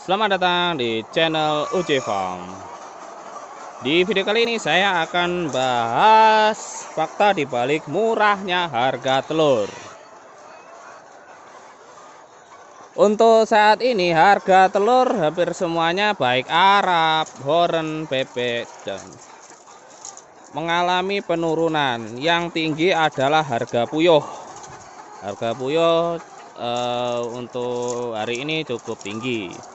Selamat datang di channel UJ Farm. Di video kali ini saya akan bahas fakta di balik murahnya harga telur. Untuk saat ini harga telur hampir semuanya baik Arab, Horen, bebek dan mengalami penurunan. Yang tinggi adalah harga puyuh. Harga puyuh untuk hari ini cukup tinggi.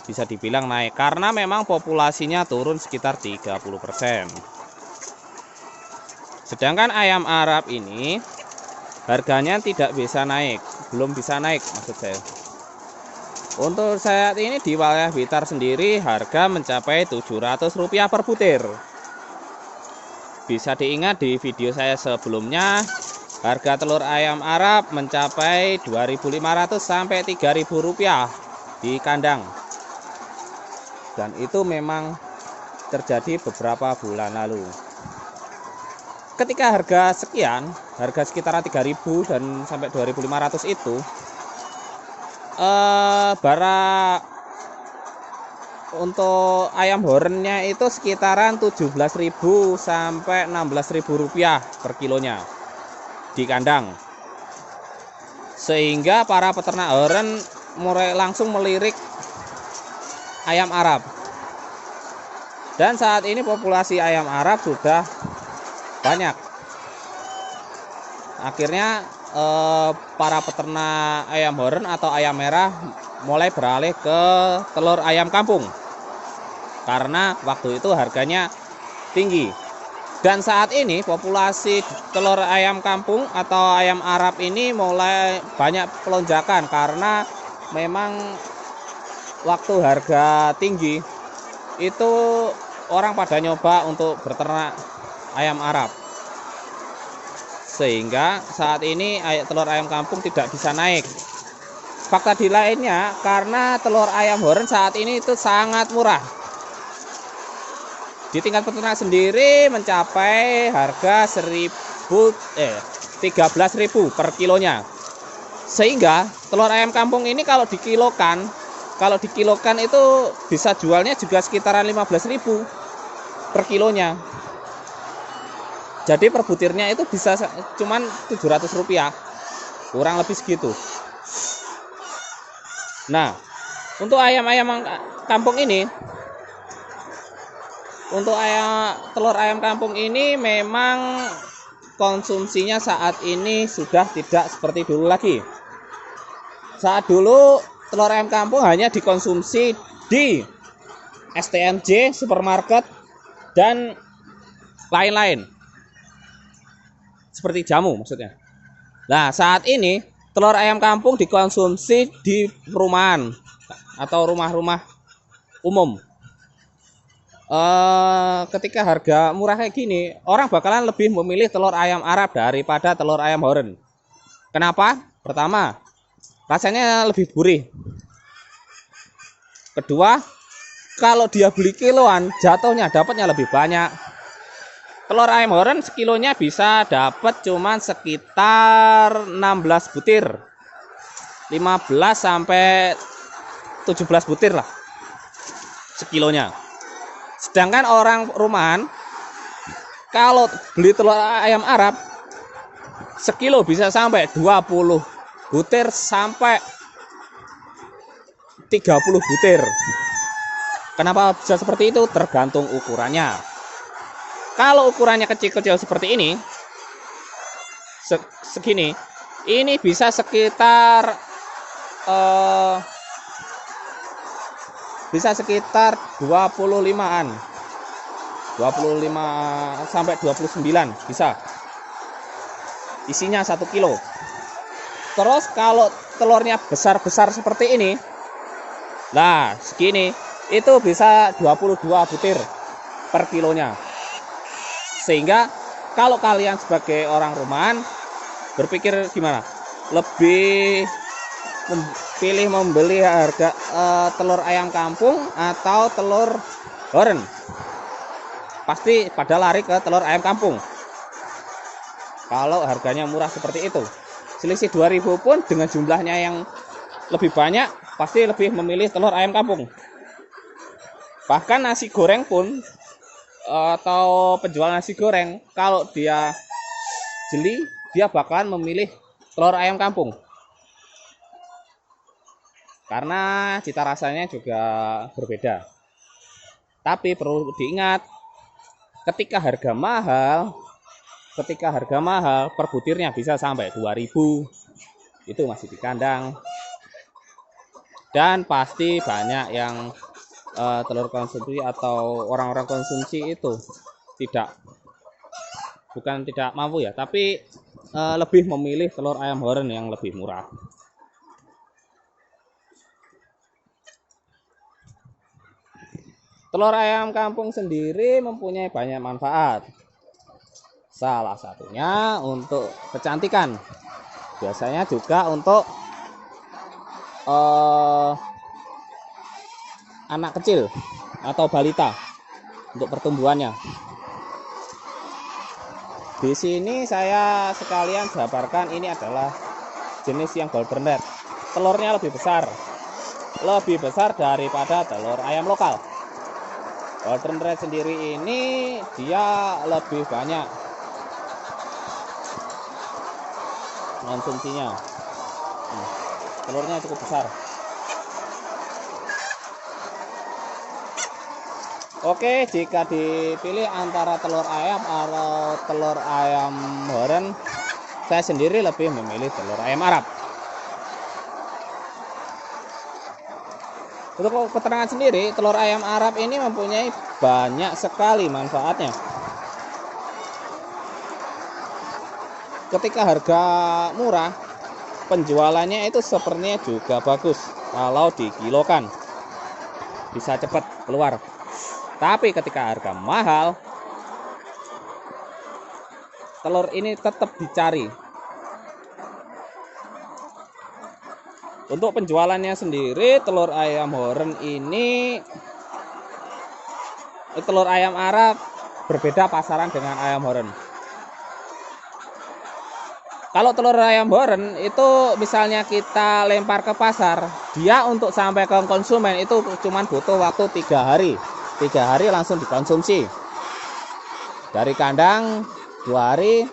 Bisa dibilang naik karena memang populasinya turun sekitar 30%. Sedangkan ayam Arab ini harganya tidak bisa naik, belum bisa naik maksud saya. Untuk saat ini di wilayah Blitar sendiri harga mencapai Rp700 per butir. Bisa diingat di video saya sebelumnya, harga telur ayam Arab mencapai Rp2.500 sampai Rp3.000 di kandang. Dan itu memang terjadi beberapa bulan lalu. Ketika harga sekian, harga sekitaran 3.000 dan sampai 2.500 itu bara untuk ayam horennya itu sekitaran 17.000 sampai 16.000 rupiah per kilonya di kandang. Sehingga para peternak horen mulai langsung melirik ayam Arab. Dan saat ini populasi ayam Arab sudah banyak. Akhirnya para peternak ayam horen atau ayam merah mulai beralih ke telur ayam kampung. Karena waktu itu harganya tinggi. Dan saat ini populasi telur ayam kampung atau ayam Arab ini mulai banyak pelonjakan karena memang waktu harga tinggi itu orang pada nyoba untuk berternak ayam Arab, sehingga saat ini telur ayam kampung tidak bisa naik. Fakta di lainnya, karena telur ayam horen saat ini itu sangat murah. Di tingkat peternak sendiri mencapai harga 13.000 per kilonya. Sehingga telur ayam kampung ini kalau dikilokan itu bisa jualnya juga sekitaran 15.000 per kilonya. Jadi per butirnya itu bisa cuman Rp700, kurang lebih segitu. Nah, untuk ayam-ayam kampung ini, telur ayam kampung ini memang konsumsinya saat ini sudah tidak seperti dulu lagi. Saat dulu telur ayam kampung hanya dikonsumsi di STMJ, supermarket, dan lain-lain. Seperti jamu maksudnya. Nah, saat ini telur ayam kampung dikonsumsi di perumahan atau rumah-rumah umum. Ketika harga murah kayak gini, orang bakalan lebih memilih telur ayam Arab daripada telur ayam horen. Kenapa? Pertama, rasanya lebih gurih. Kedua, kalau dia beli kiloan, jatuhnya dapatnya lebih banyak. Telur ayam horen sekilonya bisa dapat cuman sekitar 16 butir. 15 sampai 17 butir lah sekilonya. Sedangkan orang rumahan kalau beli telur ayam Arab sekilo bisa sampai 20 butir sampai 30 butir. Kenapa bisa seperti itu? Tergantung ukurannya. Kalau ukurannya kecil-kecil seperti ini, segini, ini bisa sekitar 25-an, 25 sampai 29 bisa. Isinya 1 kilo. Terus kalau telurnya besar-besar seperti ini, nah segini, itu bisa 22 butir per kilonya. Sehingga kalau kalian sebagai orang rumahan berpikir gimana? Lebih pilih membeli harga telur ayam kampung atau telur horen? Pasti pada lari ke telur ayam kampung. Kalau harganya murah seperti itu. Selisih 2.000 pun dengan jumlahnya yang lebih banyak, pasti lebih memilih telur ayam kampung. Bahkan nasi goreng pun atau penjual nasi goreng, kalau dia jeli, dia bakalan memilih telur ayam kampung. Karena cita rasanya juga berbeda. Tapi perlu diingat, ketika harga mahal per butirnya bisa sampai 2.000. Itu masih di kandang. Dan pasti banyak yang telur konsumsi atau orang-orang konsumsi itu bukan tidak mampu ya, tapi lebih memilih telur ayam horen yang lebih murah. Telur ayam kampung sendiri mempunyai banyak manfaat. Salah satunya untuk kecantikan. Biasanya juga untuk anak kecil atau balita untuk pertumbuhannya. Di sini saya sekalian jabarkan, ini adalah jenis yang golden red. Telurnya lebih besar daripada telur ayam lokal. Golden red sendiri ini dia lebih banyak konsumsinya. Telurnya cukup besar. Oke, jika dipilih antara telur ayam atau telur ayam horen, saya sendiri lebih memilih telur ayam Arab. Untuk keterangan sendiri, telur ayam Arab ini mempunyai banyak sekali manfaatnya. Ketika harga murah, penjualannya itu sepertinya juga bagus. Kalau dikilokan, bisa cepat keluar. Tapi ketika harga mahal, telur ini tetap dicari. Untuk penjualannya sendiri, telur ayam horen ini, telur ayam Arab berbeda pasaran dengan ayam horen. Kalau telur ayam horen itu misalnya kita lempar ke pasar, dia untuk sampai ke konsumen itu cuma butuh waktu 3 hari. 3 hari langsung dikonsumsi. Dari kandang 2 hari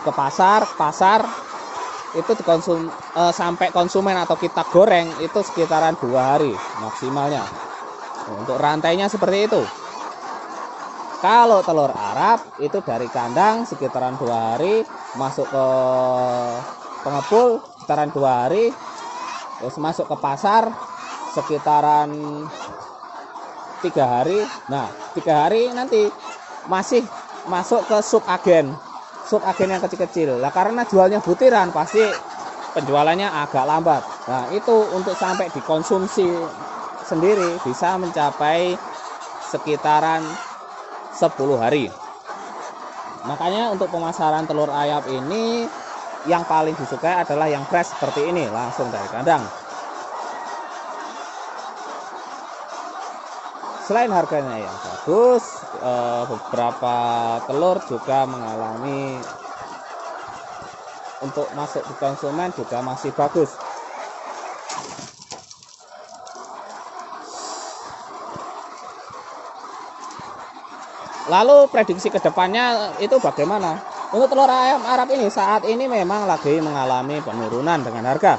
ke pasar itu sampai konsumen atau kita goreng itu sekitaran 2 hari maksimalnya. Untuk rantainya seperti itu. Kalau telur Arab itu dari kandang sekitaran 2 hari, masuk ke pengepul sekitaran 2 hari, terus masuk ke pasar sekitaran 3 hari. Nah, 3 hari nanti masih masuk ke subagen yang kecil-kecil. Lah karena jualnya butiran, pasti penjualannya agak lambat. Nah, itu untuk sampai dikonsumsi sendiri bisa mencapai sekitaran 10 hari. Makanya untuk pemasaran telur ayam ini yang paling disukai adalah yang fresh seperti ini, langsung dari kandang. Selain harganya yang bagus, beberapa telur juga mengalami untuk masuk di konsumen juga masih bagus. Lalu prediksi kedepannya itu bagaimana? Untuk telur ayam Arab ini saat ini memang lagi mengalami penurunan dengan harga.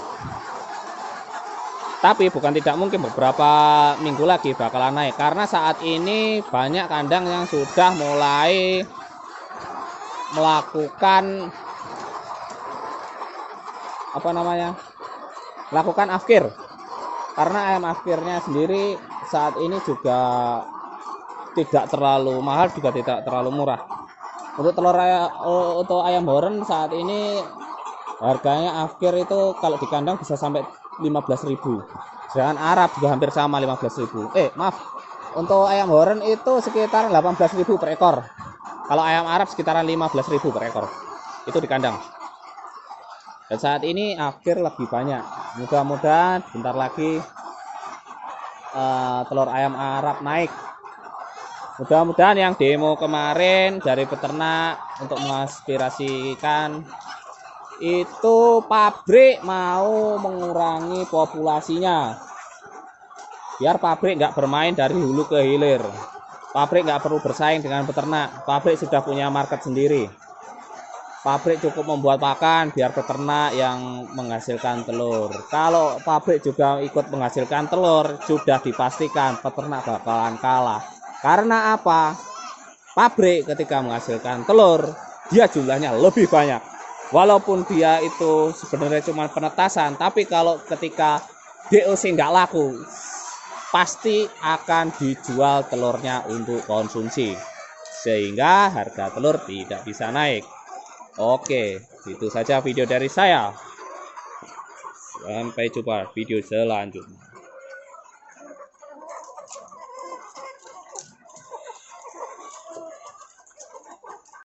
Tapi bukan tidak mungkin beberapa minggu lagi bakalan naik, karena saat ini banyak kandang yang sudah mulai melakukan melakukan afkir. Karena ayam afkirnya sendiri saat ini juga tidak terlalu mahal, juga tidak terlalu murah. Untuk untuk ayam horen saat ini harganya afkir itu kalau di kandang bisa sampai 15.000. Sedangkan Arab juga hampir sama 15.000. Untuk ayam horen itu sekitar 18.000 per ekor. Kalau ayam Arab sekitaran 15.000 per ekor. Itu di kandang. Dan saat ini afkir lebih banyak. Mudah-mudahan bentar lagi telur ayam Arab naik. Mudah-mudahan yang demo kemarin dari peternak untuk mengaspirasikan itu pabrik mau mengurangi populasinya, biar pabrik nggak bermain dari hulu ke hilir. Pabrik nggak perlu bersaing dengan peternak, pabrik sudah punya market sendiri. Pabrik cukup membuat pakan biar peternak yang menghasilkan telur. Kalau pabrik juga ikut menghasilkan telur, sudah dipastikan peternak bakalan kalah. Karena apa? Pabrik ketika menghasilkan telur, dia jumlahnya lebih banyak. Walaupun dia itu sebenarnya cuma penetasan, tapi kalau ketika DOC nggak laku, pasti akan dijual telurnya untuk konsumsi, sehingga harga telur tidak bisa naik. Oke, itu saja video dari saya. Sampai jumpa video selanjutnya.